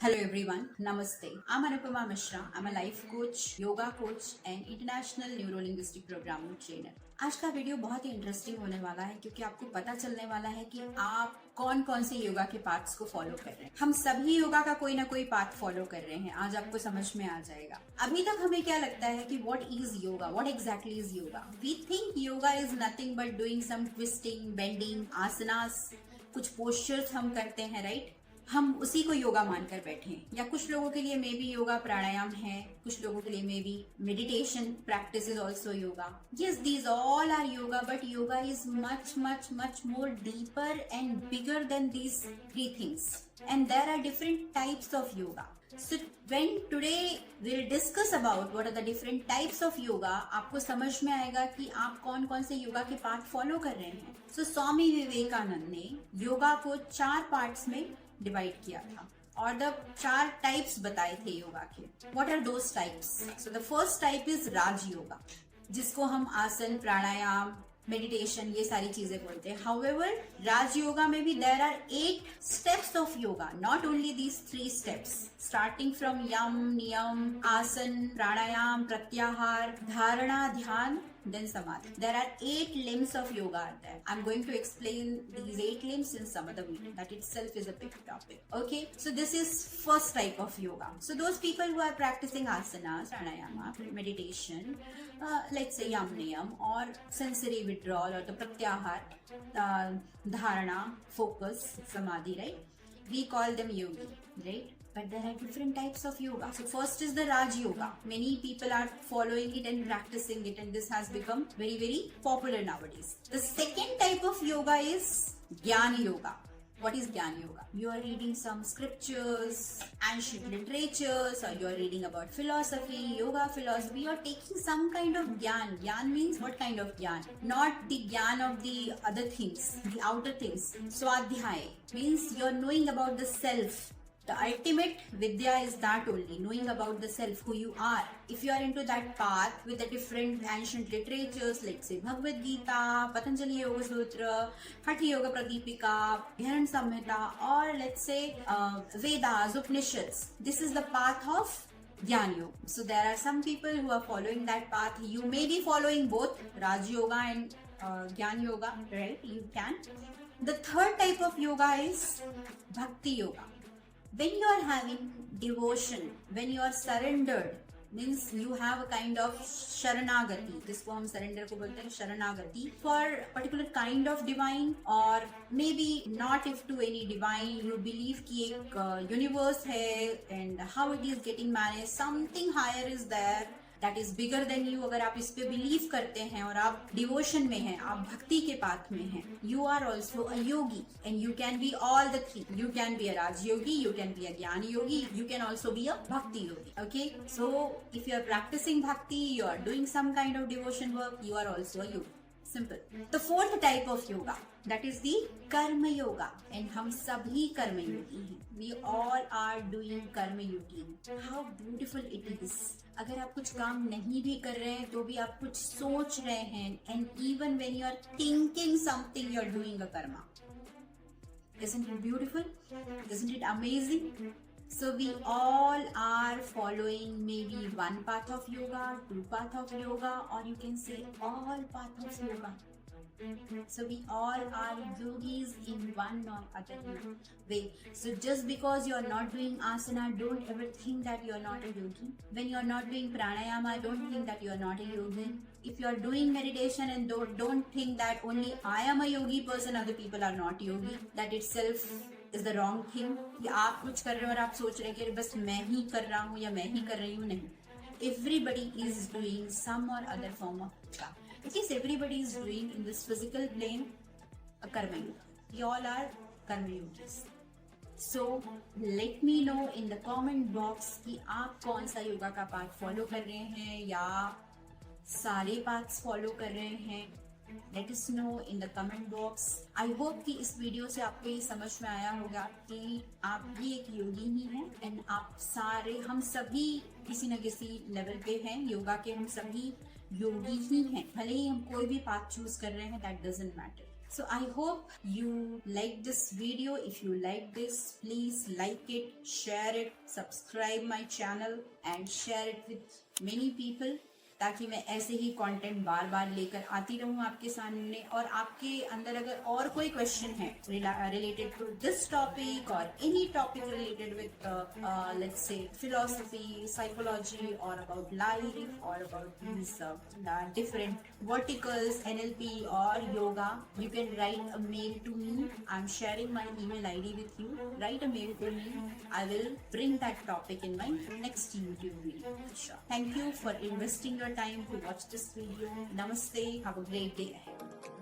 Hello everyone, Namaste. I'm Anupama Mishra. I'm a life coach, yoga coach and international neuro-linguistic programming trainer. आज का video बहुत ही interesting होने वाला है क्योंकि आपको पता चलने वाला है कि आप कौन कौन से योगा के पार्ट्स को फॉलो कर रहे हैं। हम सभी योगा का कोई ना कोई पार्ट फॉलो कर रहे हैं। आज आपको समझ में आ जाएगा। अभी तक हमें क्या लगता है कि what is yoga, what exactly is yoga. We think yoga is nothing but doing some twisting, bending, asanas, कुछ पोस्चर्स हम करते हैं, राइट। हम उसी को योगा मानकर बैठे हैं। या कुछ लोगों के लिए मे बी योगा प्राणायाम है, कुछ लोगों के लिए may be meditation practice is also yoga. Yes, these all are yoga, but yoga is much much much more deeper and bigger than these three things, and there are different types of yoga. So when today we'll discuss about what are the different types of yoga, आपको समझ में आएगा कि आप कौन कौन से योगा के पार्ट फॉलो कर रहे हैं। So स्वामी विवेकानंद ने योगा को 4 पार्ट्स में डिवाइड किया था और द 4 टाइप्स बताए थे योगा के। What are those types? So the first type is राज योगा, जिसको हम आसन, प्राणायाम, मेडिटेशन, ये सारी चीजें बोलते हैं। However, राज योगा में भी there are 8 steps of yoga, not only these 3 steps. Starting from यम, नियम, आसन, प्राणायाम, प्रत्याहार, धारणा, ध्यान, then samadhi. There are 8 limbs of yoga are there. I'm going to explain these 8 limbs in some other video. That itself is a big topic. Okay, so this is first type of yoga. So those people who are practicing asanas, pranayama, meditation, let's say yam niyam or sensory withdrawal or the pratyahar, dharana, focus, samadhi, right? We call them yogi, right? But there are different types of yoga. So first is the Raj Yoga. Many people are following it and practicing it, and this has become very, very popular nowadays. The second type of yoga is Jnana Yoga. What is Jnana Yoga? You are reading some scriptures, ancient literatures, or you are reading about philosophy, yoga philosophy. You are taking some kind of Jnana. Jnana means what kind of Jnana? Not the Jnana of the other things, the outer things. Swadhyay means you are knowing about the self. The ultimate vidya is that only, knowing about the self, who you are. If you are into that path with the different ancient literatures, let's say Bhagavad Gita, Patanjali Yoga Sutra, Hatha Yoga Pradipika, Dhyana Samhita, or let's say Vedas, Upanishads, this is the path of Jnana Yoga. So there are some people who are following that path. You may be following both Raj Yoga and Jnana Yoga, right? You can. The third type of yoga is Bhakti Yoga. When you are having devotion, when you are surrendered, means you have a kind of sharanagati, जिसको हम surrender को बोलते हैं sharanagati, for particular kind of divine, or maybe not if to any divine, you believe कि एक universe है and how it is getting managed, something higher is there that is bigger than you. अगर आप इस पे believe करते हैं और आप डिवोशन में हैं, आप भक्ति के पाथ में हैं, you are also a yogi and you can be all the three. You can be a Raj yogi, you can be a Jnana yogi, you can also be a Bhakti yogi. Okay, so if you are practicing bhakti, you are doing some kind of devotion work, you are also a yogi. Simple. The fourth type of yoga, that is the karma yoga, and हम सभी कर्म योगी हैं. We all are doing कर्म योगी. How beautiful it is. अगर आप कुछ काम नहीं भी कर रहे हैं तो भी आप कुछ सोच रहे हैं, and even when you are thinking something, you are doing a karma. Isn't it beautiful? Isn't it amazing? So we all are following maybe one path of yoga, 2 path of yoga, or you can say all path of yoga. So we all are yogis in one or other way. So just because you are not doing asana, don't ever think that you are not a yogi. When you are not doing pranayama, don't think that you are not a yogi. If you are doing meditation, and don't think that only I am a yogi person, other people are not yogi. That itself is the wrong thing. कि आप कुछ कर रहे हो और आप सोच रहे हैं कि बस मैं ही कर रहा हूँ या मैं ही कर रही हूँ, नहीं. Everybody is doing some or other form of yoga. At least everybody is doing in this physical plane a karma yoga. We all are karma yogis. So let me know in the comment box कि आप कौन सा योगा का path follow कर रहे हैं या सारे पाथ्स फॉलो कर रहे हैं. Let us know in the comment box. I hope कि इस वीडियो से आपको ये समझ में आया होगा कि आप भी एक योगी ही हैं, एंड आप सारे, हम सभी किसी न किसी लेवल पे हैं योगा के. हम सभी योगी ही हैं, भले ही हम कोई भी पाथ चूज कर रहे हैं, that doesn't matter. So I hope you like this video. If you like this, please like it, share it, subscribe my channel and share it with many people, ताकि मैं ऐसे ही कंटेंट बार बार लेकर आती रहूं आपके सामने। और आपके अंदर अगर और कोई क्वेश्चन है रिलेटेड टू दिस टॉपिक और any topic related with let's say philosophy, psychology और अबाउट लाइफ और about these different verticals, NLP or yoga, you can write a mail to me. I'm sharing my email ID with you. Write a mail to me. I will bring that topic in my next YouTube video. Sure. Thank you for investing your time to watch this video. Namaste. Have a great day ahead.